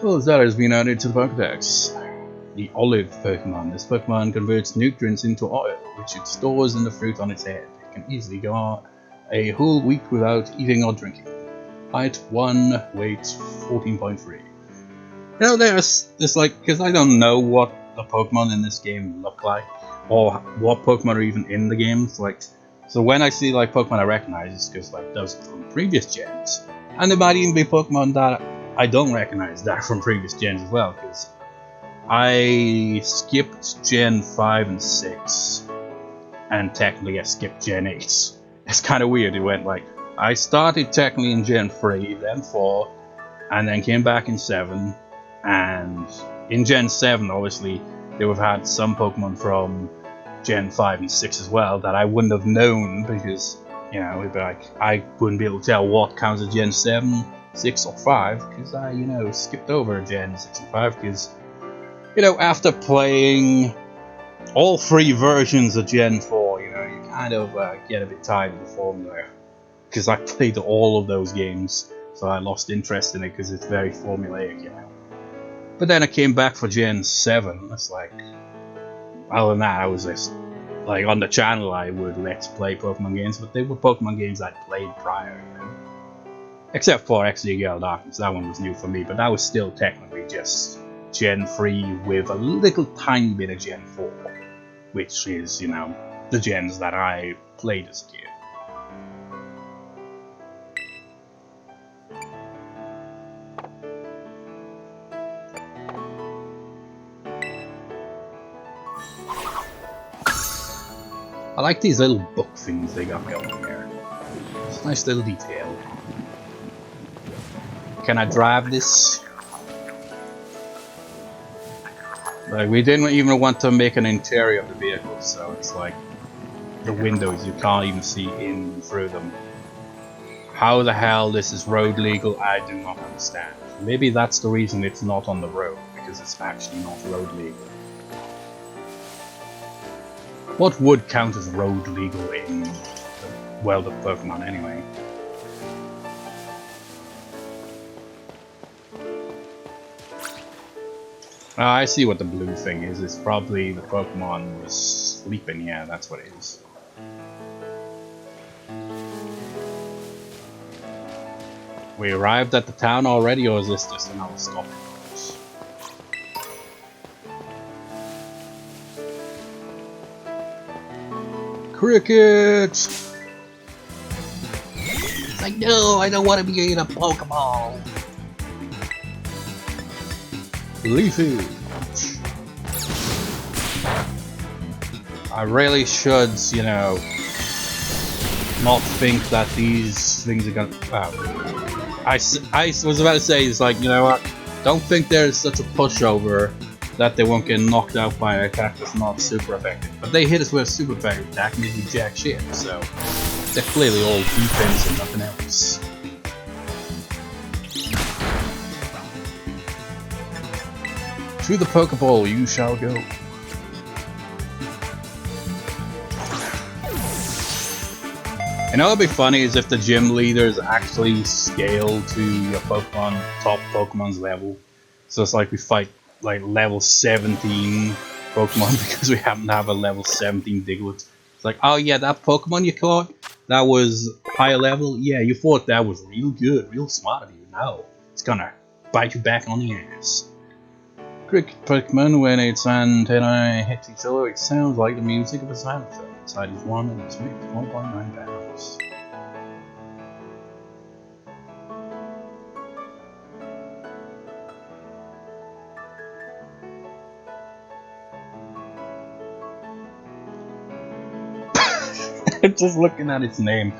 Well, that has been added to the pokedex. The olive Pokemon. This Pokemon converts nutrients into oil, which it stores in the fruit on its head. It can easily go a whole week without eating or drinking. Height 1, weight 14.3. You know, there's like, because I don't know what the Pokemon in this game look like, or what Pokemon are even in the game. So when I see like Pokemon I recognize, it's because like those are from previous gens, and there might even be Pokemon that I don't recognize that are from previous gens as well, because I skipped Gen 5 and 6, and technically I skipped Gen 8. It's kind of weird. It went like, I started technically in Gen 3, then 4, and then came back in 7, and in Gen 7 obviously they would have had some Pokemon from Gen 5 and 6 as well that I wouldn't have known, because, you know, it'd be like, I wouldn't be able to tell what counts as Gen 7, 6 or 5, because I, you know, skipped over Gen 6 and 5, because, you know, after playing all 3 versions of Gen 4, you know, you kind of get a bit tired of the formula, because I played all of those games, so I lost interest in it because it's very formulaic, you know. But then I came back for Gen 7, it's like, other than that, I was just, like, on the channel I would let's play Pokemon games, but they were Pokemon games I'd played prior, you know. Except for XD Gale Darkness, that one was new for me, but that was still technically just Gen 3 with a little tiny bit of Gen 4, which is, you know, the gens that I played as a kid. I like these little book things they got going here. It's a nice little detail. Can I drive this? Like, we didn't even want to make an interior of the vehicle, so it's like the windows, you can't even see in through them. How the hell this is road legal, I do not understand. Maybe that's the reason it's not on the road, because it's actually not road legal. What would count as road legal in the world of Pokemon anyway? I see what the blue thing is. It's probably the Pokemon was sleeping. Yeah, that's what it is. We arrived at the town already, or is this just another stop? Cricket! It's like, no, I don't want to be in a Pokeball. Leafy. I really should, you know, not think that these things are gonna. I was about to say, it's like, you know what? Don't think there's such a pushover that they won't get knocked out by an attack that's not super effective. But they hit us with a super effective attack and they do jack shit, so they're clearly all defense and nothing else. To the Pokeball you shall go. You know what'd be funny is if the gym leaders actually scale to your Pokemon, top Pokemon's level. So it's like we fight like level 17 Pokemon because we happen to have a level 17 Diglett. It's like, oh yeah, that Pokemon you caught, that was higher level, yeah, you thought that was real good, real smart of you. No, it's gonna bite you back on the ass. Cricket Pokemon, when its antennae hit each other, it sounds like the music of a xylophone. Inside is 1 and its weight is 1.9 pounds. Just looking at its name,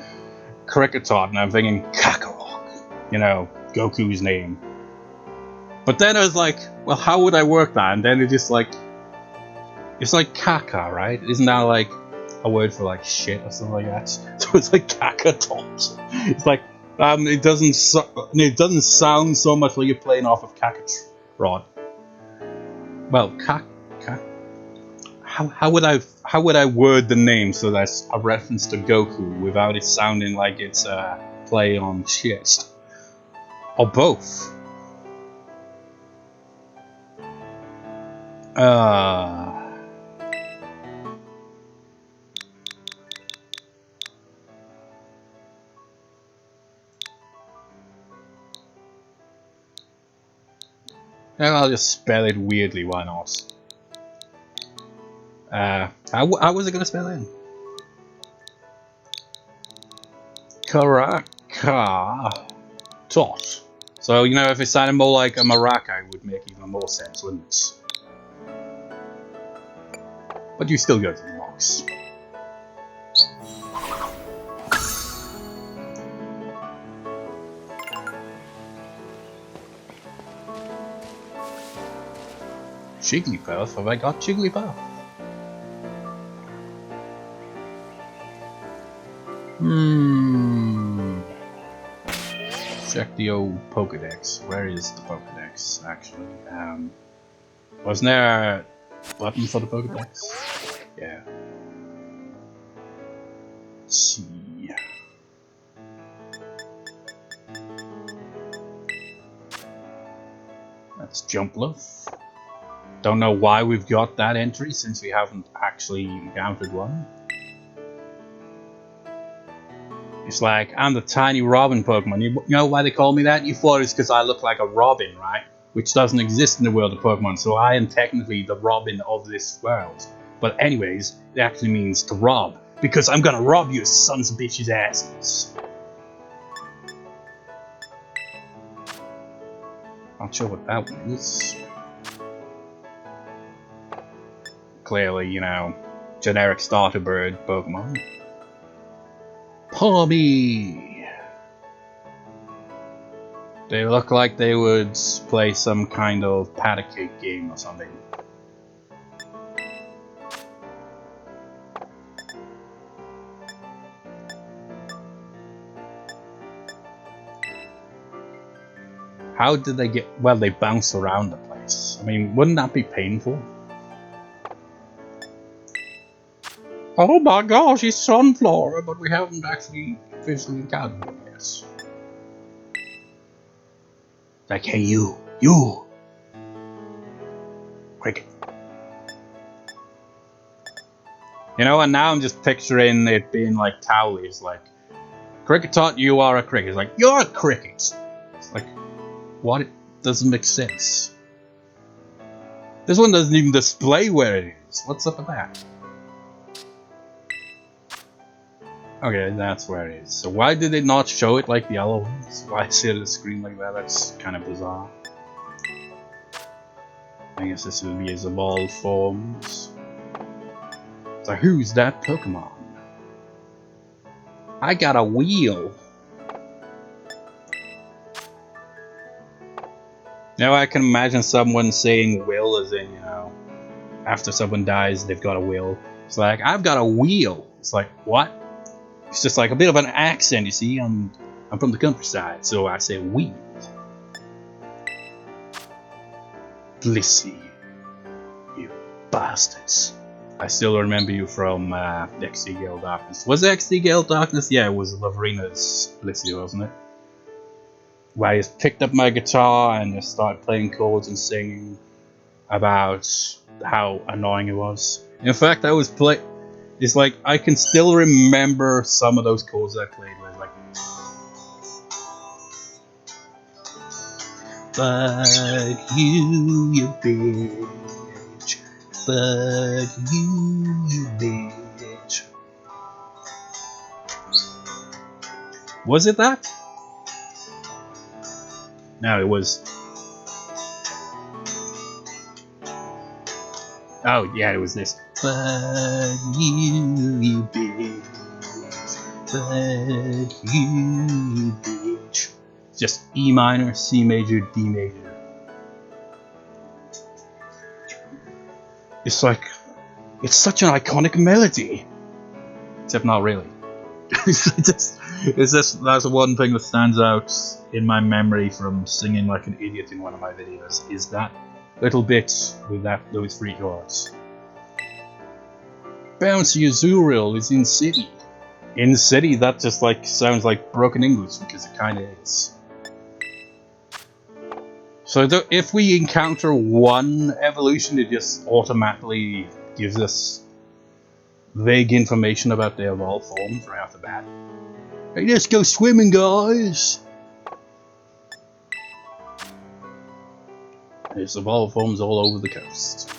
Kricketot, and I'm thinking Kakarot, you know, Goku's name. But then I was like, well, how would I work that? And then it just like, it's like Kaka, right? Isn't that like a word for like shit or something like that? So it's like Kakatot. It's like, it doesn't sound so much like you're playing off of Kakarot. Well, how would I word the name so that's a reference to Goku without it sounding like it's a play on shit? Or both? I'll just spell it weirdly, why not? How was it gonna spell it? Kricketot. So, you know, if it sounded more like a maraca, it would make even more sense, wouldn't it? But you still go to the box. Jigglypuff? Have I got Jigglypuff? Check the old pokedex. Where is the pokedex, actually? Wasn't there a button for the pokedex? Yeah. Let's see. That's Jigglypuff. Don't know why we've got that entry since we haven't actually encountered one. It's like, I'm the tiny robin Pokemon. You know why they call me that? You thought it's because I look like a robin, right? Which doesn't exist in the world of Pokemon, so I am technically the robin of this world. But anyways, it actually means to rob. Because I'm gonna rob you sons of bitches' asses. Not sure what that one is. Clearly, you know, generic starter bird Pokemon. Pommy! They look like they would play some kind of patty cake game or something. How did they get... well, they bounce around the place. I mean, wouldn't that be painful? Oh my gosh, it's Sunflower, but we haven't actually physically encountered one yet. Like, hey you! Cricket. You know, and now I'm just picturing it being like Towley's, like, Kricketot, you are a cricket. It's like, you're a cricket! It's like, what? It doesn't make sense. This one doesn't even display where it is. What's up with that? Okay, that's where it is. So why did they not show it like the other ones? Why is it on the screen like that? That's kind of bizarre. I guess this will be his evolved forms. So who's that Pokemon? I got a wheel. Now I can imagine someone saying will as in, you know, after someone dies they've got a will. It's like, I've got a wheel. It's like, what? It's just like a bit of an accent, you see. I'm from the countryside, so I say wheel. Blissey, you bastards. I still remember you from XD Gale Darkness. Was it XD Gale Darkness? Yeah, it was Laverina's Blissey, wasn't it? Where I just picked up my guitar and just started playing chords and singing about how annoying it was. In fact, I was it's like, I can still remember some of those chords I played where it's like, fuck you, you bitch. Fuck you, you bitch. Was it that? No, it was... oh, yeah, it was this. Fuck you, you bitch. Fuck you, you bitch. Just E minor, C major, D major. It's like... it's such an iconic melody. Except not really. it's just that's one thing that stands out in my memory from singing like an idiot in one of my videos, is that little bit with those three chords. Bouncy Azurill is in city. In city, that just like sounds like broken English, because it kinda is. So if we encounter one evolution, it just automatically gives us vague information about the evolved forms right off the bat. Hey, let's go swimming, guys! There's evolved forms all over the coast.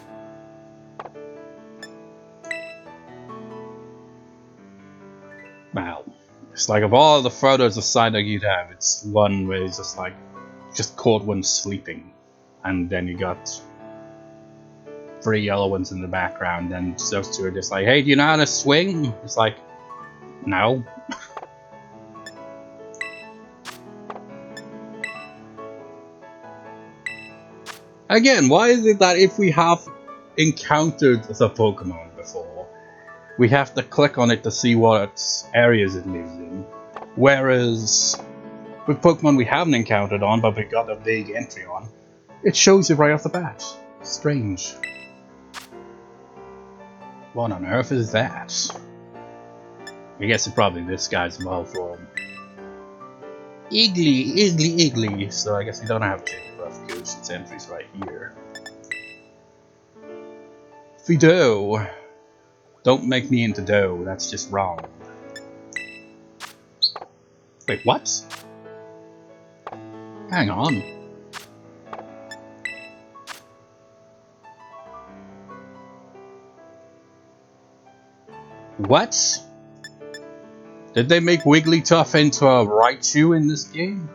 Wow. It's like of all the photos of Psyduck you'd have, it's one where it's just like, just caught one sleeping. And then you got 3 yellow ones in the background, and those two are just like, hey, do you know how to swing? It's like, no. Again, why is it that if we have encountered the Pokemon before, we have to click on it to see what areas it lives in? Whereas with Pokemon we haven't encountered on, but we got a big entry on, it shows it right off the bat. Strange. What on earth is that? I guess it's probably this guy's evolved form. Iggly. So I guess we don't have Jigglypuff because its entry's right here. Fido. Don't make me into dough, that's just wrong. Wait, what? Hang on. What? Did they make Wigglytuff into a Raichu in this game?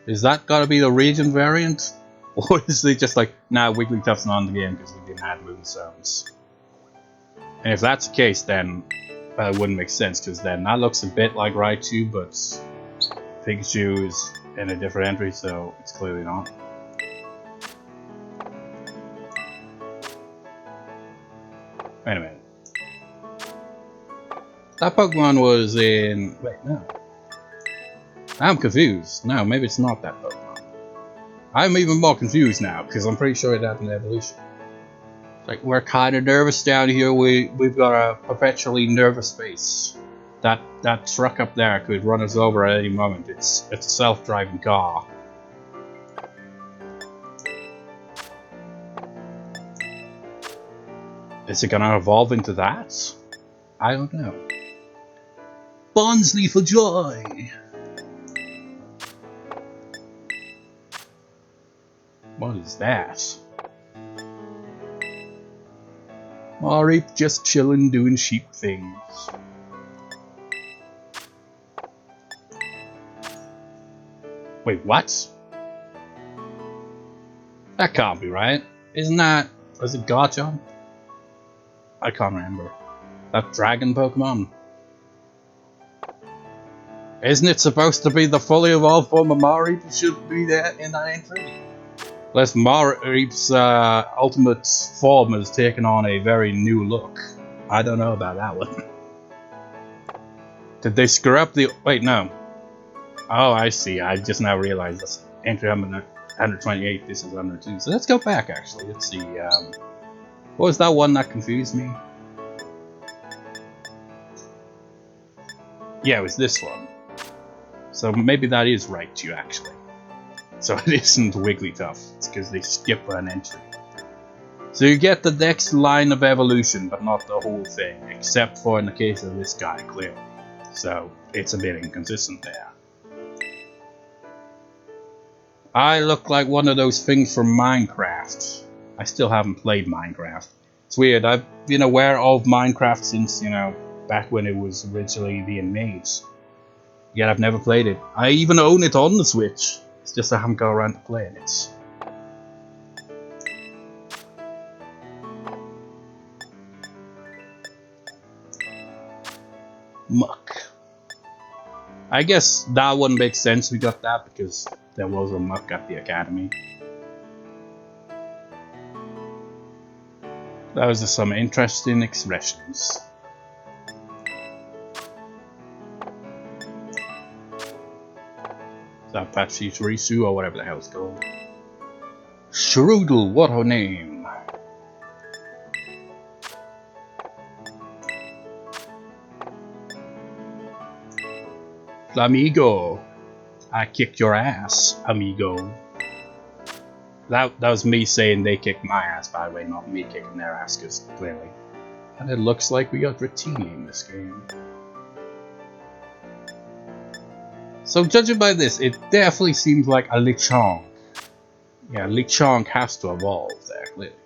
Is that gotta be the region variant? Or is it just like, nah, Wigglytuff's not in the game because we didn't add Moonstones? And if that's the case, then it wouldn't make sense, because then that looks a bit like Raichu, but Pikachu is in a different entry, so it's clearly not. Wait a minute. That Pokemon was in... Wait, no. I'm confused. No, maybe it's not that Pokemon. I'm even more confused now, because I'm pretty sure it had an evolution. Like, we're kind of nervous down here. We've got a perpetually nervous face. That truck up there could run us over at any moment. It's a self-driving car. Is it gonna evolve into that? I don't know. Barnsley for joy! What is that? Mareep just chillin' doing sheep things. Wait, what? That can't be right. Isn't that... Was it Garchomp? I can't remember. That dragon Pokemon? Isn't it supposed to be the fully evolved form of Mareep? It should be there in that entry. Unless Mareep's ultimate form has taken on a very new look. I don't know about that one. Did they screw up the... Wait, no. Oh, I see. I just now realized this. Entry 128, this is 102. So let's go back, actually. Let's see. What was that one that confused me? Yeah, it was this one. So maybe that is right to you, actually. So it isn't Wigglytuff. It's because they skip an entry. So you get the next line of evolution, but not the whole thing. Except for in the case of this guy, clearly. So it's a bit inconsistent there. I look like one of those things from Minecraft. I still haven't played Minecraft. It's weird, I've been aware of Minecraft since, you know, back when it was originally being made. Yet I've never played it. I even own it on the Switch. It's just I haven't got around to playing it. Muck. I guess that one makes sense we got that because there was a Muck at the academy. Those are some interesting expressions. Is that Pachirisu or whatever the hell it's called? Shrewdle, what her name? Flamigo. I kicked your ass, amigo. That was me saying they kicked my ass, by the way, not me kicking their ass, because clearly. And it looks like we got Dratini in this game. So judging by this, it definitely seems like a Lechonk. Yeah, Lechonk has to evolve there, clearly.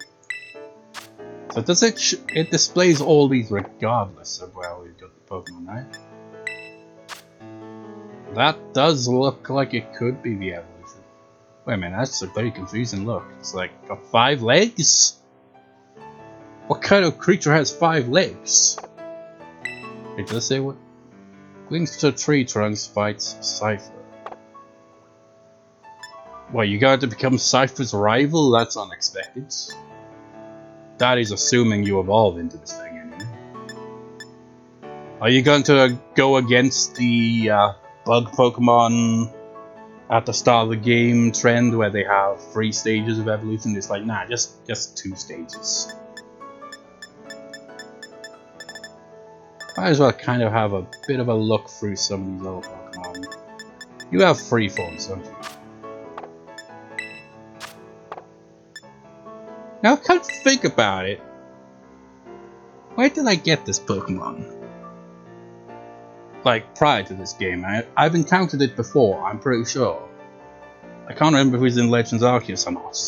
So does it displays all these regardless of where we've got the Pokemon, right? That does look like it could be the evolution. Wait a minute, that's a very confusing look. It's like got 5 legs? What kind of creature has 5 legs? It does say what? Clings to tree trunks, fights Cypher. Well, you got to become Cypher's rival? That's unexpected. That is assuming you evolve into this thing anyway. Are you going to go against the bug Pokemon at the start of the game trend where they have 3 stages of evolution? It's like, nah, just 2 stages. Might as well kind of have a bit of a look through some of these other Pokemon. You have 3 forms, don't you? Now, come think about it. Where did I get this Pokemon? Like, prior to this game. I've encountered it before, I'm pretty sure. I can't remember if it was in Legends Arceus or not.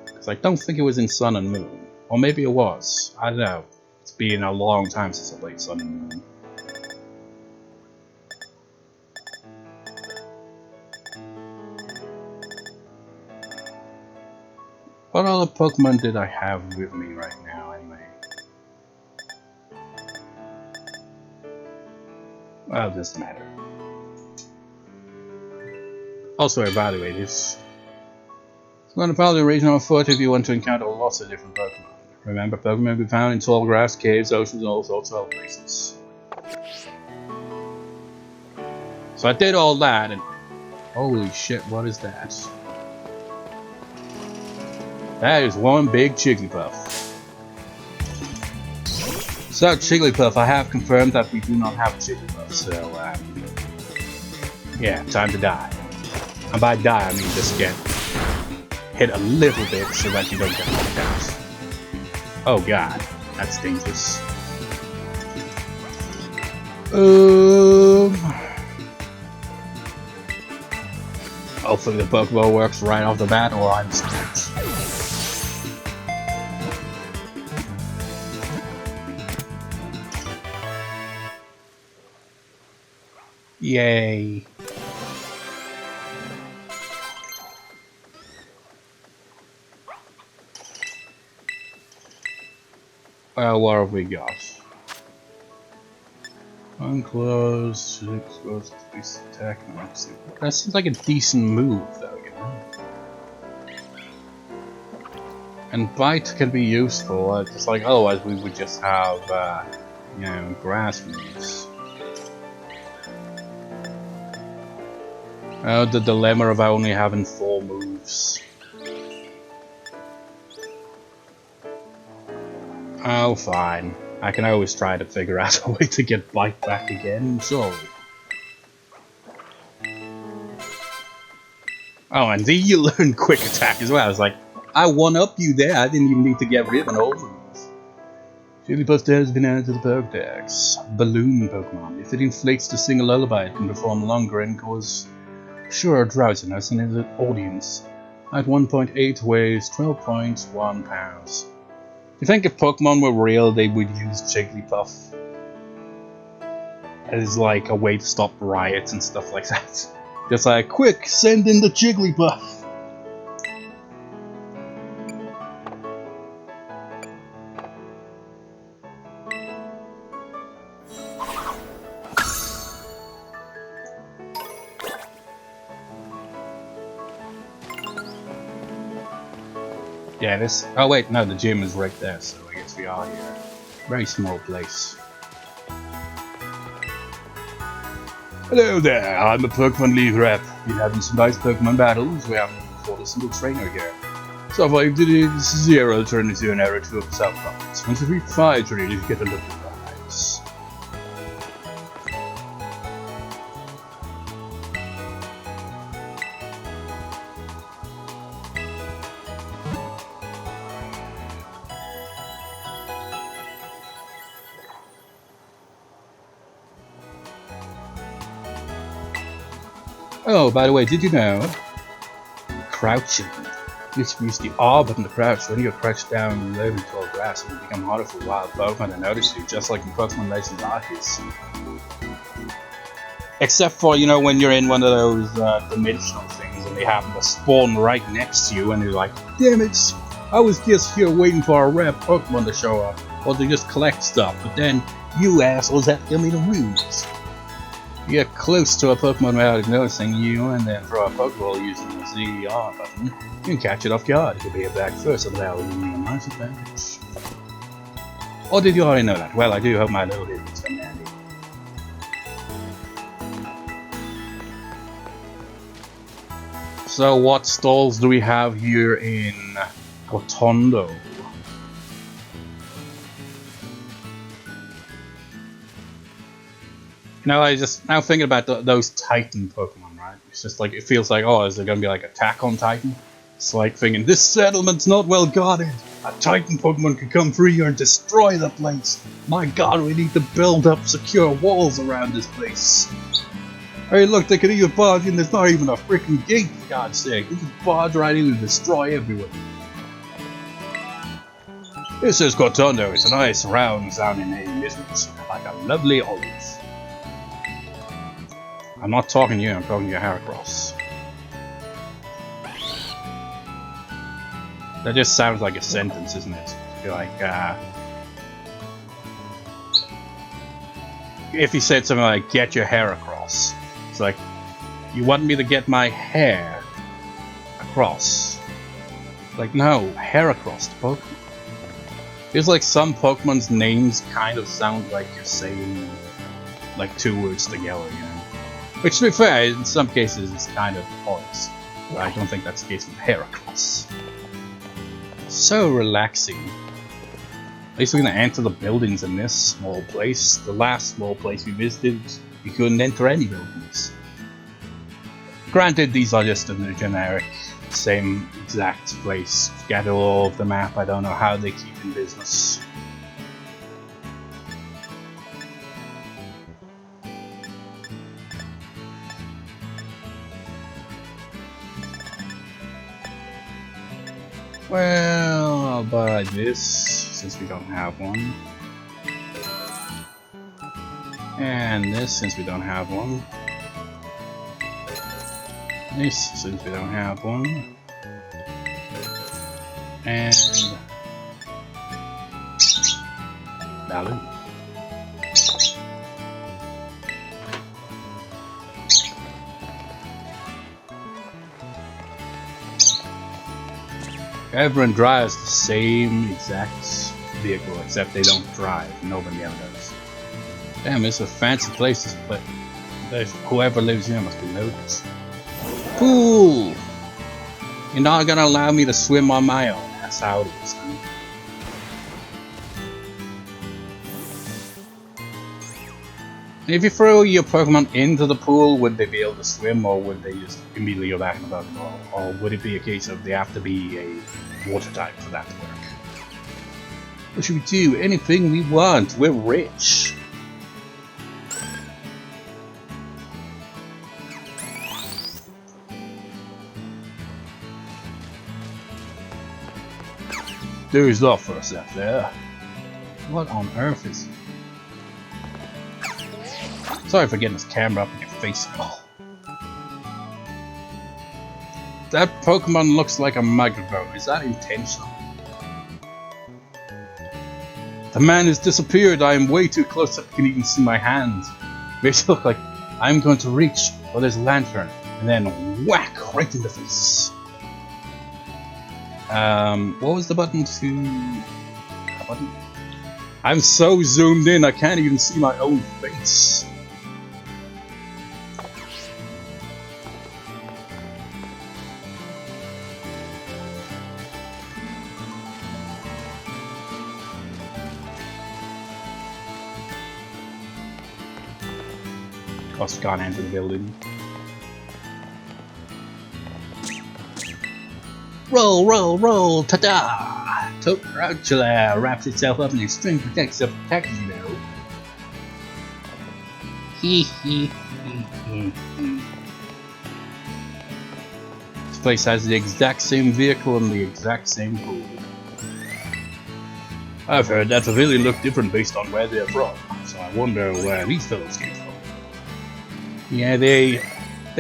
Because I don't think it was in Sun and Moon. Or maybe it was. I don't know. It's been a long time since I played Sun and Moon. What other Pokemon did I have with me right now, anyway? Well, it doesn't matter. Also evaluate this. It's going to probably regional on foot if you want to encounter lots of different Pokemon. Remember, Pokemon can be found in tall grass, caves, oceans, and all sorts of other places. So I did all that, and holy shit, what is that? That is one big Jigglypuff. So Jigglypuff, I have confirmed that we do not have Jigglypuff, so yeah, time to die. And by die I mean just get hit a little bit so that you don't get knocked out. Oh god, that's dangerous. Hopefully the Pokeball works right off the bat, or I'm screwed. Yay. Well, what have we got? Unclose, 6 goes to base attack. That seems like a decent move, though, you know? And bite can be useful, just like otherwise we would just have, you know, grass moves. The dilemma of only having 4 moves. Oh, fine. I can always try to figure out a way to get Bite back again, so... Oh, and then you learn Quick Attack as well. I was like, I one-up you there, I didn't even need to get rid of an old move. Jigglypuff has been added to the pokedex. Balloon Pokemon. If it inflates to sing a lullaby, it can perform longer and cause sure drowsiness in the audience. At 1.8 weighs 12.1 pounds. You think if Pokemon were real, they would use Jigglypuff as like a way to stop riots and stuff like that? Just like, quick, send in the Jigglypuff! Yeah, this... Oh wait, no, the gym is right there, so I guess we are here. Very small place. Hello there, I'm a Pokemon League rep. Been having some nice Pokemon battles. We haven't fought a single trainer here. So far you did it 0 turn into an error 2 of South Province. Once you reach 5 trainers, you get a look prize. Oh, by the way, did you know? Crouching. You use the R button to crouch. When you're crouched down in low and tall grass, it will become harder for wild Pokemon to notice you, just like in Pokemon Legends Arceus. Except for, you know, when you're in one of those dimensional things and they happen to spawn right next to you and you're like, damn it, I was just here waiting for a rare Pokemon to show up, or to just collect stuff, but then you assholes have to give me the rules. You get close to a Pokemon without noticing you, and then throw a Pokeball using the ZR button. You can catch it off guard. It could be a back first, and that will give you a nice advantage. Or did you already know that? Well, I do hope my little hit is from Andy. So, what stalls do we have here in Cortondo? You know, I just now thinking about those Titan Pokemon, right? It's just like, it feels like, oh, is there gonna be like Attack on Titan? It's like thinking, this settlement's not well guarded. A Titan Pokemon could come through here and destroy the place. My god, we need to build up secure walls around this place. Hey, look, they could even barge in. There's not even a freaking gate, for God's sake. They just barge right in and destroy everyone. This is Cortondo. It's a nice, round sounding name, isn't it? Like a lovely olive. I'm not talking to you, I'm talking to Heracross. That just sounds like a sentence, isn't it? Like, if he said something like, get your hair across. It's like, you want me to get my hair across? Like, no, hair across the Pokemon. Feels like some Pokemon's names kind of sound like you're saying, like, two words together, you know? Which, to be fair, in some cases is kind of odd. But I don't think that's the case with Heracross. So relaxing. At least we're gonna enter the buildings in this small place. The last small place we visited, we couldn't enter any buildings. Granted, these are just in the generic, same exact place. Scattered all over the map. I don't know how they keep in business. Well, I'll buy this, since we don't have one. And this, since we don't have one. This, since we don't have one. And... Valid. Everyone drives the same exact vehicle, except they don't drive. Nobody ever does. Damn, it's a fancy place, but whoever lives here must be loaded. Cool! You're not gonna allow me to swim on my own. That's how it is. If you throw your Pokemon into the pool, would they be able to swim, or would they just immediately go back in the Pokeball? Or would it be a case of they have to be a water type for that to work? What should we do? Anything we want. We're rich. Dozed off for a sec there. What on earth is... Sorry for getting this camera up in your face. Oh. That Pokemon looks like a microphone. Is that intentional? The man has disappeared. I am way too close that I can even see my hands. Makes it look like I'm going to reach for this lantern and then whack right in the face. What was the button to... That button? I'm so zoomed in I can't even see my own face. Just gone into the building. Roll, roll, roll, ta-da! Tarantula wraps itself up in a string protects the package, you know. Hee hee hee hee hee. place has the exact same vehicle and the exact same pool. I've heard that the really look different based on where they're from, so I wonder where these fellows came from. Yeah, they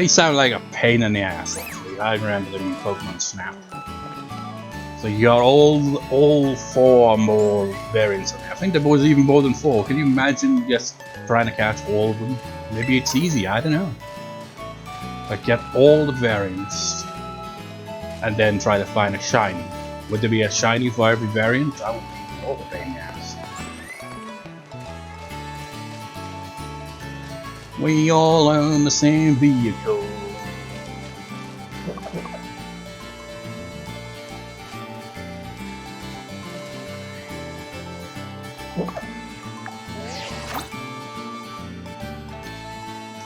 sound like a pain in the ass, actually. I remember them in Pokemon Snap. So you got all 4 more variants of it. I think there was even more than 4. Can you imagine just trying to catch all of them? Maybe it's easy, I don't know. Like get all the variants and then try to find a shiny. Would there be a shiny for every variant? That would be all the pain in the ass. We all own the same vehicle.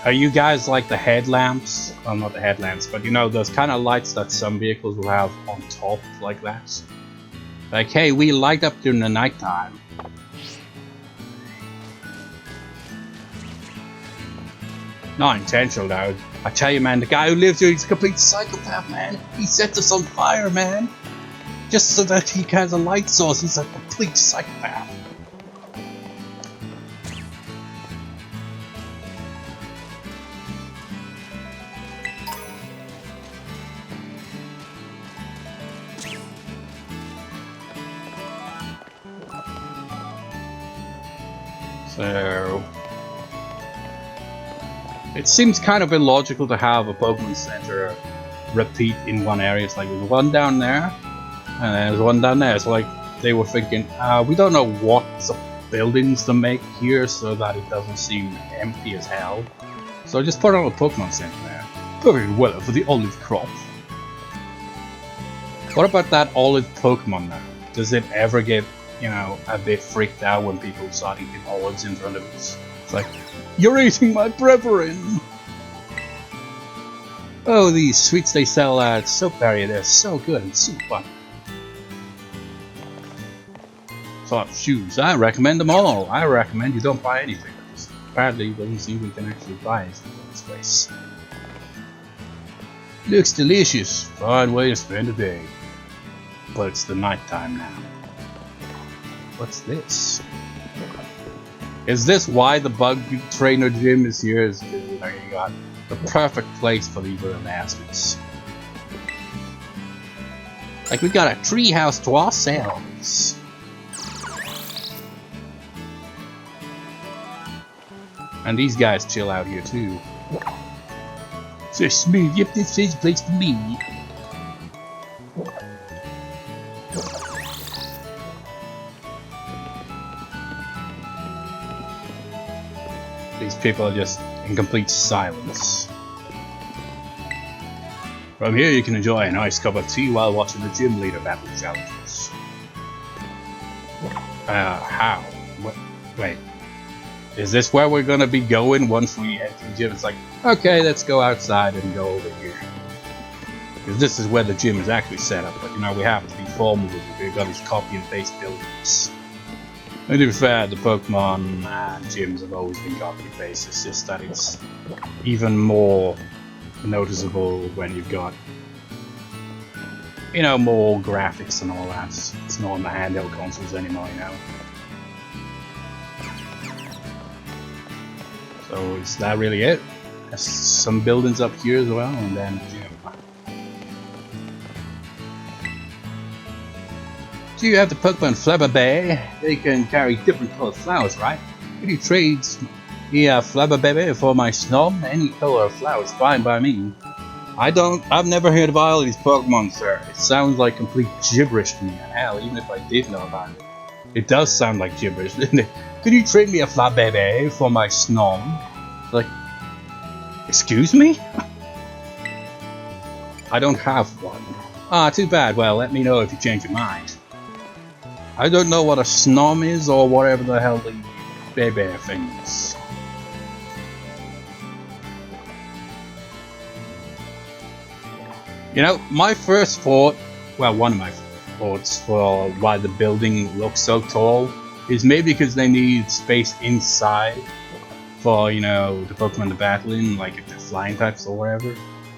Are you guys like the headlamps? Well, not the headlamps, but you know, those kind of lights that some vehicles will have on top like that? Like, hey, we light up during the nighttime. Not intentional, though. I tell you, man, the guy who lives here, he's a complete psychopath, man. He sets us on fire, man. Just so that he has a light source, he's a complete psychopath. So it seems kind of illogical to have a Pokemon Center repeat in one area. It's like there's one down there, and then there's one down there. So like they were thinking, we don't know what buildings to make here so that it doesn't seem empty as hell. So just put on a Pokemon Center there. Perfect weather for the olive crop. What about that olive Pokemon now? Does it ever get, you know, a bit freaked out when people start eating olives in front of us? It's like, you're eating my brethren! Oh, these sweets they sell at Soap Area, they're so good and so fun. So, shoes, I recommend them all. I recommend you don't buy anything. Apparently, it doesn't seem we can actually buy anything in this place. Looks delicious. Fine way to spend a day. But it's the night time now. What's this? Is this why the bug trainer gym is here? Is you know, you got the perfect place for these little bastards. Like we got a treehouse to ourselves. And these guys chill out here too. So smooth. Yep, this is a place for me. These people are just in complete silence. From here you can enjoy a nice cup of tea while watching the gym leader battle challenges. How? What? Wait. Is this where we're gonna be going once we enter the gym? It's like, okay, let's go outside and go over here. Because this is where the gym is actually set up, but you know, we have to be formal with it. We've got these copy and paste buildings. And to be fair, the Pokemon gyms have always been copy and paste. It's just that it's even more noticeable when you've got, you know, more graphics and all that. It's not on the handheld consoles anymore, you know. So is that really it? There's some buildings up here as well, and then a gym. Do you have the Pokemon Flabébé? They can carry different colored flowers, right? Could you trade Flabébé for my snob? Any color of flower is fine by me. I've never heard of all of these Pokemon, sir. It sounds like complete gibberish to me. Hell, even if I did know about it. It does sound like gibberish, doesn't it? Could you trade me a Flabébé for my snob? Like, excuse me? I don't have one. Ah, too bad. Well, let me know if you change your mind. I don't know what a snom is or whatever the hell the baby thing is. You know, my first thought, well, one of my thoughts for why the building looks so tall is maybe because they need space inside for, you know, the Pokemon to battle in, like if they're flying types or whatever.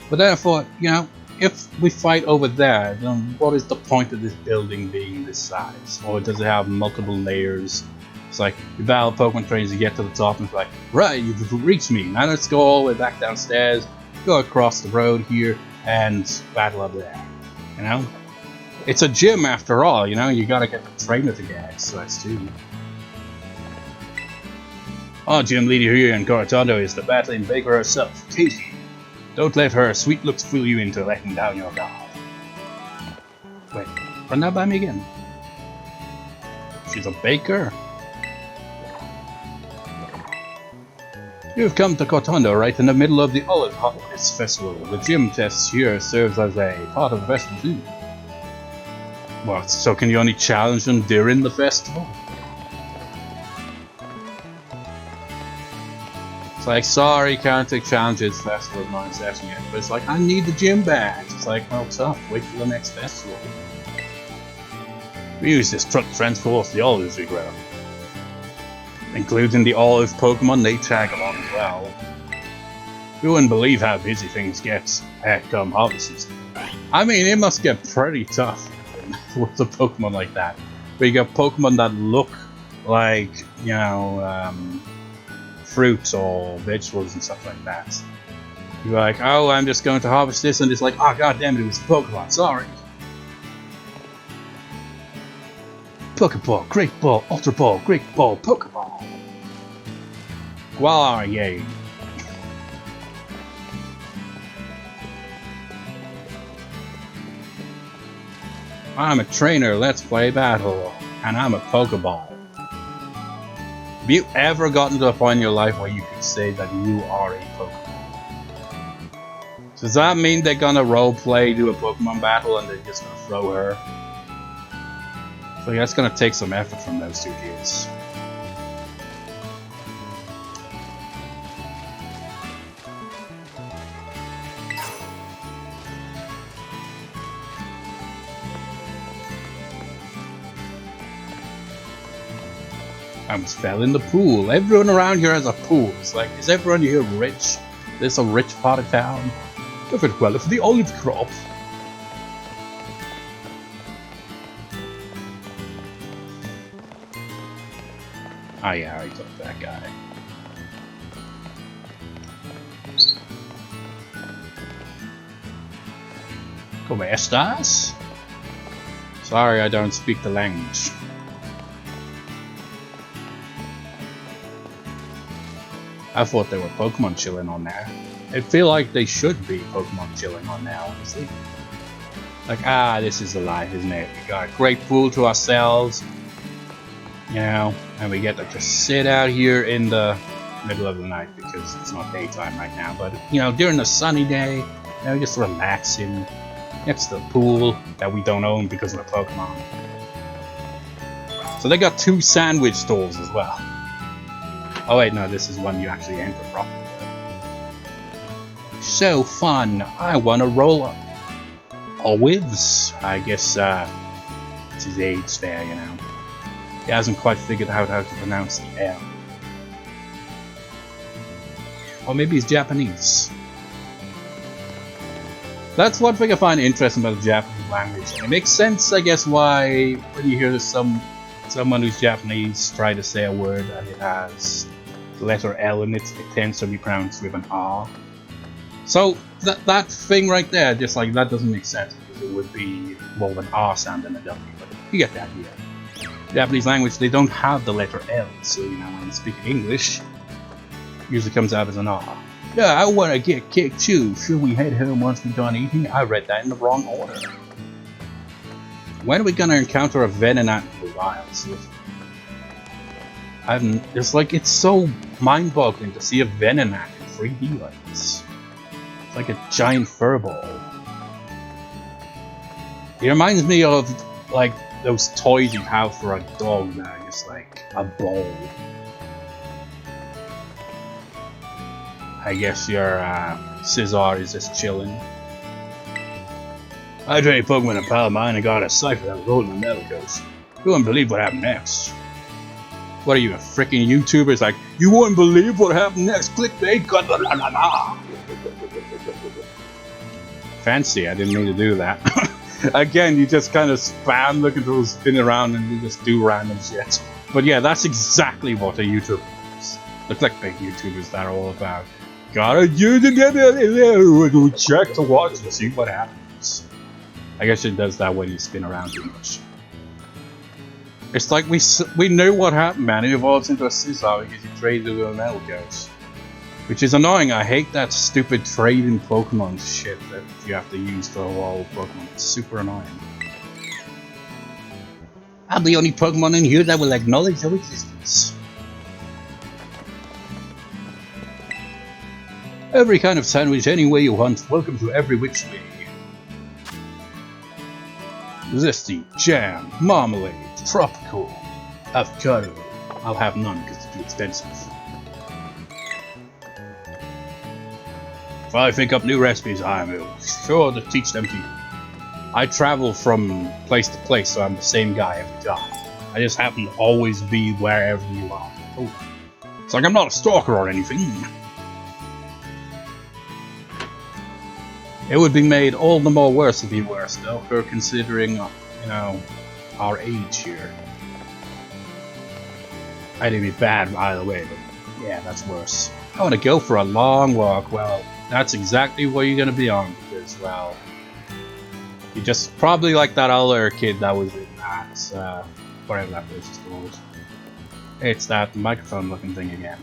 But then I thought, you know, if we fight over there, then what is the point of this building being this size? Or does it have multiple layers? It's like, you battle Pokemon trainers, you get to the top and it's like, right, you've reached me, now let's go all the way back downstairs, go across the road here, and battle up there, you know? It's a gym after all, you know, you gotta get the trainer to get exercise too. Our gym leader here in Cortondo is the battling baker herself, Katie. Don't let her sweet looks fool you into letting down your guard. Wait, run that by me again. She's a baker? You've come to Cortondo right in the middle of the Olive Harvest Festival. The gym test here serves as a part of the festival too. What, so can you only challenge them during the festival? It's like, sorry, can't take challenges, festival is not in session yet. But it's like, I need the gym badge. It's like, well, tough, wait for the next festival. We use this truck to transport the olives we grow. Including the olive Pokemon, they tag along as well. You wouldn't believe how busy things get come harvest season. I mean, it must get pretty tough with a Pokemon like that. Where you got Pokemon that look like, you know, fruits or vegetables and stuff like that. You're like, oh, I'm just going to harvest this, and it's like, oh, god damn it, it was a Pokemon, sorry. Pokeball, Great Ball, Ultra Ball, Great Ball, Pokeball. Wow, yay. I'm a trainer, let's play battle. And I'm a Pokeball. Have you ever gotten to a point in your life where you could say that you are a Pokemon? Does that mean they're gonna roleplay, do a Pokemon battle, and they're just gonna throw her? So that's gonna take some effort from those two kids. I almost fell in the pool. Everyone around here has a pool. It's like, is everyone here rich? This a rich part of town? If it well, if the olive crop. Ah, yeah, I took that guy. ¿Cómo estás? Sorry, I don't speak the language. I thought they were Pokemon chilling on there. I feel like they should be Pokemon chilling on there, honestly. Like, ah, this is the life, isn't it? We got a great pool to ourselves. You know, and we get to just sit out here in the middle of the night because it's not daytime right now. But, you know, during a sunny day, you know, just relaxing next to the pool that we don't own because of the Pokemon. So they got 2 sandwich stalls as well. Oh wait, no, this is one you actually enter properly. So fun! I want to roll up. Olives? I guess it's his age there, you know. He hasn't quite figured out how to pronounce the L. Or maybe he's Japanese. That's one thing I find interesting about the Japanese language. And it makes sense, I guess, why when you hear someone who's Japanese try to say a word and it has the letter L in it, it tends to be pronounced with an R. So that thing right there, just like that doesn't make sense because it would be more of an R sound than a W, but you get that here. Japanese language, they don't have the letter L, so you know when you speak English, it usually comes out as an R. Yeah, I want to get kicked too. Should we head home once we're done eating? I read that in the wrong order. When are we gonna encounter a Venonat in the wilds? It's like, it's so mind-boggling to see a Venonat in 3D like this. It's like a giant furball. It reminds me of, like, those toys you have for a dog that are just like a ball. I guess your Scizor is just chilling. I trained Pokemon a pal of mine and got a cipher that was holding my metal coach. You wouldn't believe what happened next. What are you, a freaking YouTuber? It's like, you wouldn't believe what happened next. Clickbait. fancy, I didn't mean to do that. Again, you just kind of spam the controls, spin around, and you just do random shit. But yeah, that's exactly what a YouTuber is. The clickbait YouTubers that are all about. Gotta do the check to watch and see what happens. I guess it does that when you spin around too much. It's like we know what happened, man. It evolves into a Scizor because you traded with a metal ghost. Which is annoying. I hate that stupid trading Pokemon shit that you have to use to evolve Pokemon. It's super annoying. I'm the only Pokemon in here that will acknowledge your existence. Every kind of sandwich, any way you want. Welcome to every which way. Zesty, jam, marmalade, tropical, avocado. I'll have none because it's too expensive. If I think up new recipes, I'm sure to teach them to you. I travel from place to place, so I'm the same guy every time. I just happen to always be wherever you are. Oh. It's like I'm not a stalker or anything. It would be made all the more worse if you were a stalker, considering, you know, our age here. I didn't be bad either way, but yeah, that's worse. I want to go for a long walk. Well, that's exactly what you're going to be on, because, well, you're just probably like that other kid that was in that, whatever that place is called. It's that microphone looking thing again.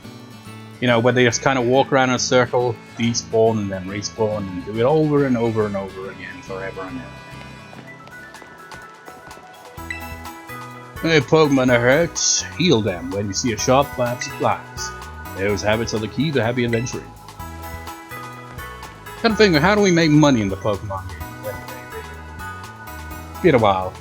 You know, where they just kind of walk around in a circle, despawn and then respawn, and do it over and over and over again, forever and ever. Hey, Pokemon are hurt, heal them when you see a shop buy supplies. Those habits are the key to happy adventuring. Kind of figure, how do we make money in the Pokemon game? Been a while.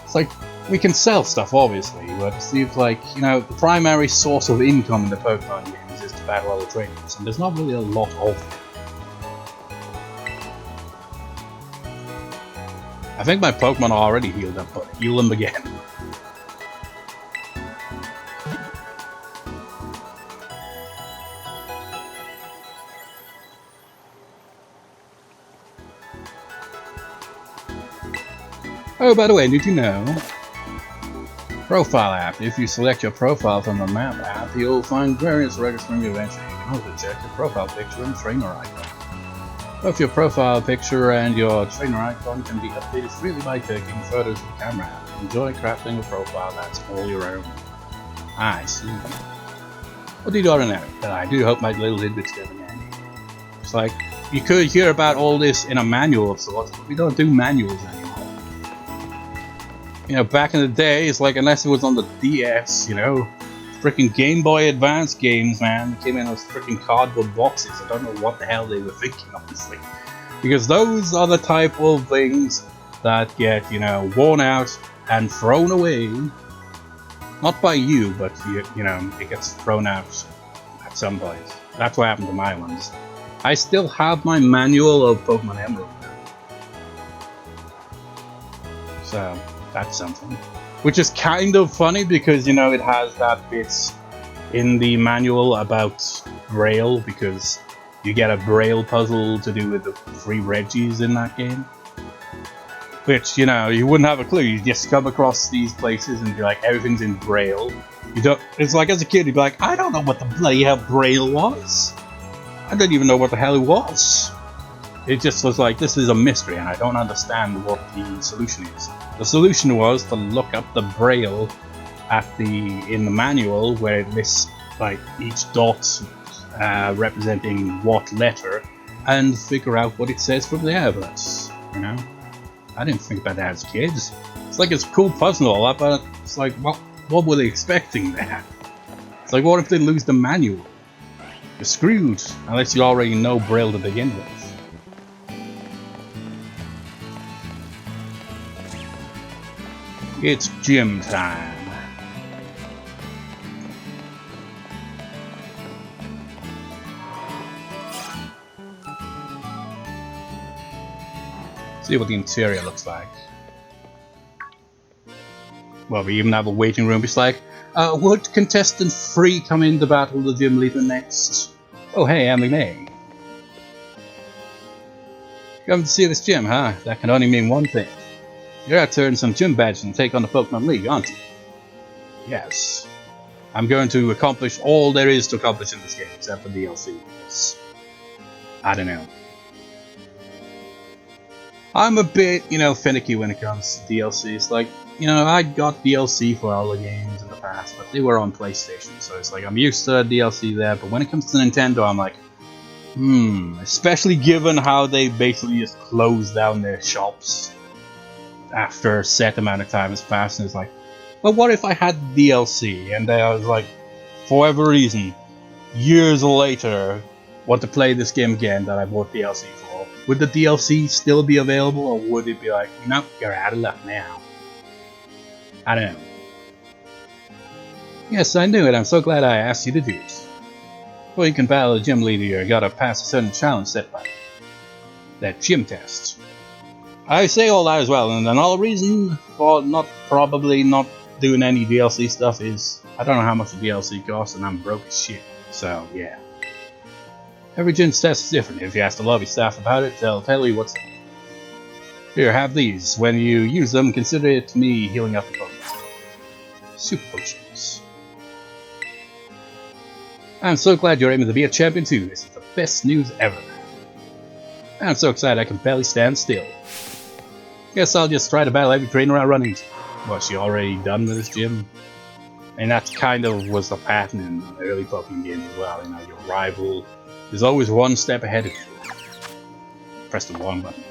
It's like, we can sell stuff, obviously, but it seems like, you know, the primary source of income in the Pokemon games is to battle other trainers, and there's not really a lot of them. I think my Pokemon are already healed up, but heal them again. Oh, by the way, did you know? Profile app. If you select your profile from the map app, you'll find various registering events. You can also check your profile picture and trainer icon. Both your profile picture and your trainer icon can be updated freely by taking photos of the camera app. Enjoy crafting a profile that's all your own. I see. What do you gotta know? But I do hope my little tidbits get in handy. It's like, you could hear about all this in a manual of sorts, but we don't do manuals anymore. You know, back in the day, it's like, unless it was on the DS, you know, freaking Game Boy Advance games, man, they came in those freaking cardboard boxes. I don't know what the hell they were thinking, honestly. Because those are the type of things that get, you know, worn out and thrown away. Not by you, but, you know, it gets thrown out at some point. That's what happened to my ones. I still have my manual of Pokemon Emerald now. So that's something. Which is kind of funny because, you know, it has that bit in the manual about Braille, because you get a Braille puzzle to do with the 3 Reggies in that game. Which, you know, you wouldn't have a clue. You just come across these places and be like, everything's in Braille. You don't. It's like, as a kid, you'd be like, I don't know what the bloody hell Braille was. I don't even know what the hell it was. It just was like, this is a mystery and I don't understand what the solution is. The solution was to look up the Braille in the manual, where it lists like each dot representing what letter, and figure out what it says from there. But, you know, I didn't think about that as kids. It's like, it's a cool puzzle and all that, but it's like, what were they expecting there? It's like, what if they lose the manual? You're screwed, unless you already know Braille to begin with. It's gym time. See what the interior looks like. Well, we even have a waiting room. It's like, would contestant 3 come in to battle the gym leader next? Oh, hey, Emily May. Come to see this gym, huh? That can only mean one thing. You're out to earn some gym badges and take on the Pokemon League, aren't you? Yes. I'm going to accomplish all there is to accomplish in this game, except for DLC. Because I don't know. I'm a bit, finicky when it comes to DLCs. Like, I got DLC for all the games in the past, but they were on PlayStation, so it's like I'm used to DLC there. But when it comes to Nintendo, I'm like, especially given how they basically just closed down their shops after a set amount of time has passed, and it's like, well, what if I had DLC and I was like, for whatever reason, years later, want to play this game again that I bought DLC for? Would the DLC still be available, or would it be like, nope, you're out of luck now? I don't know. Yes, I knew it. I'm so glad I asked you to do it. Before you can battle a gym leader, you gotta pass a certain challenge set by that gym test. I say all that as well, and another reason for probably not doing any DLC stuff is I don't know how much the DLC costs, and I'm broke as shit. So yeah. Every gym test is different. If you ask the lobby staff about it, they'll tell you what's up. Here, have these. When you use them, consider it me healing up the Pokemon. Super potions. I'm so glad you're aiming to be a champion too. This is the best news ever. I'm so excited I can barely stand still. Guess I'll just try to battle every trainer I run into. Was she already done with this gym? And that kind of was the pattern in the early Pokemon games as well. Your rival is always one step ahead of you. Press the wrong button.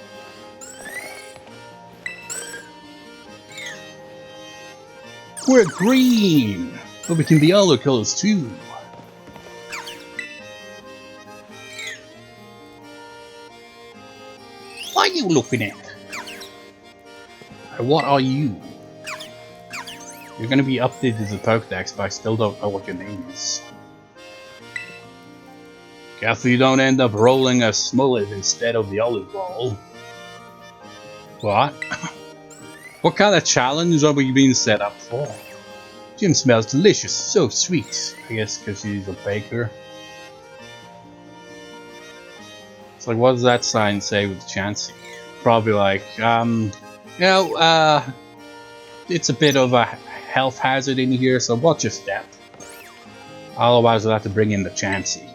We're green! But we can be other colors too. What are you looking at? What are you? You're gonna be updated to the pokedex, but I still don't know what your name is. Careful you don't end up rolling a Smollet instead of the olive ball. What? What kind of challenge are we being set up for? Jim smells delicious, so sweet. I guess because she's a baker. It's like, what does that sign say with Chansey? Probably like, it's a bit of a health hazard in here, so watch your step. Otherwise we'll have to bring in the Chansey.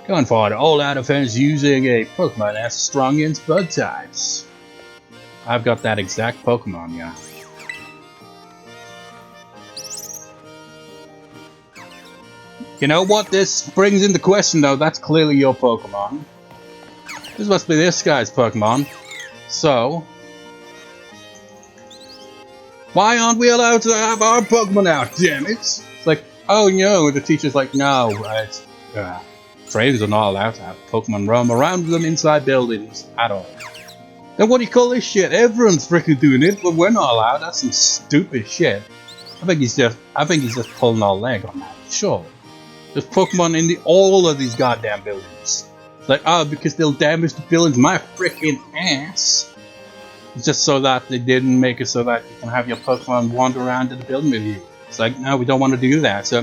Going for the all-out offense using a Pokemon as strong against bug types. I've got that exact Pokemon, yeah. You know what this brings into question though? That's clearly your Pokemon. This must be this guy's Pokemon. So, why aren't we allowed to have our Pokemon out, damn it? It's like, oh no, the teacher's like, no, trainers are not allowed to have Pokemon roam around them inside buildings at all. Then what do you call this shit? Everyone's freaking doing it, but we're not allowed. That's some stupid shit. I think he's just pulling our leg on that. Sure. There's Pokemon in all of these goddamn buildings. It's like, oh, because they'll damage the buildings, my freaking ass. It's just so that they didn't make it so that you can have your Pokemon wander around in the building with you. It's like, no, we don't want to do that. So,